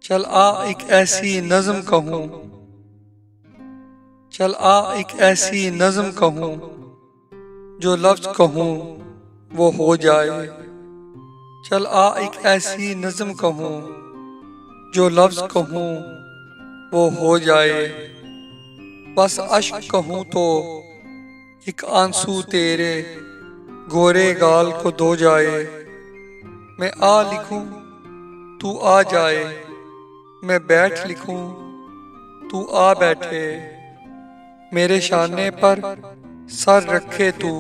चल आ एक ऐसी नज़्म कहूँ, चल आ एक ऐसी नज़्म कहूँ, जो लफ्ज़ कहूँ वो हो जाए। चल आ एक ऐसी नज़्म कहूँ, जो लफ्ज़ कहूँ वो हो जाए। बस अश्क कहूँ तो एक आंसू तेरे गोरे गाल को धो जाए। मैं आ लिखूं तू आ जाए, मैं बैठ लिखूं तू आ बैठे। मेरे शाने पर सर रखे तू,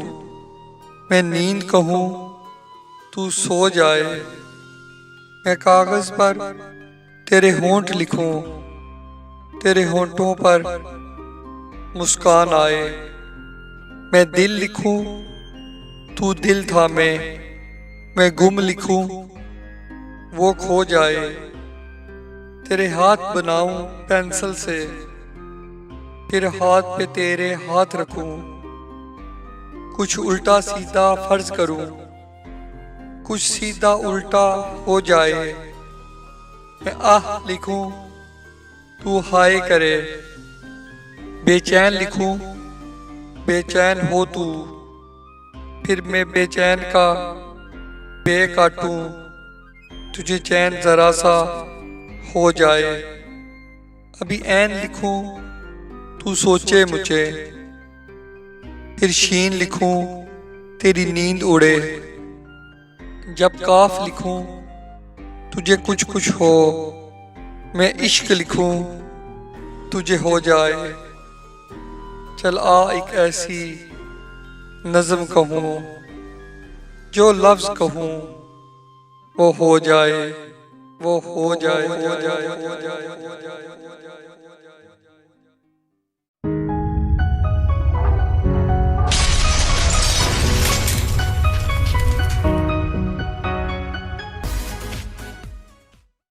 मैं नींद कहूँ तू सो जाए। मैं कागज पर तेरे होंठ लिखूं, तेरे होंठों पर मुस्कान आए। मैं दिल लिखूं तू दिल थामे, मैं गुम लिखूं वो खो जाए। तेरे हाथ बनाऊं पेंसिल से, फिर हाथ पे तेरे हाथ रखूं। कुछ उल्टा सीधा फर्ज करूं, कुछ सीधा उल्टा हो जाए। मैं आह लिखूं तू हाय करे, बेचैन लिखूं बेचैन हो तू। फिर मैं बेचैन का बे काटूं, तुझे चैन जरा सा हो जाए। अभी ऐन लिखूं तू सोचे मुझे, फिर शीन लिखूं तेरी नींद उड़े। जब काफ लिखूं तुझे कुछ कुछ हो, मैं इश्क लिखूं तुझे हो जाए। चल आ एक ऐसी नज़्म कहूँ, जो लफ्ज़ कहूँ वो हो जाए, वो हो जाए, हो जाए, हो जाए, हो जाए।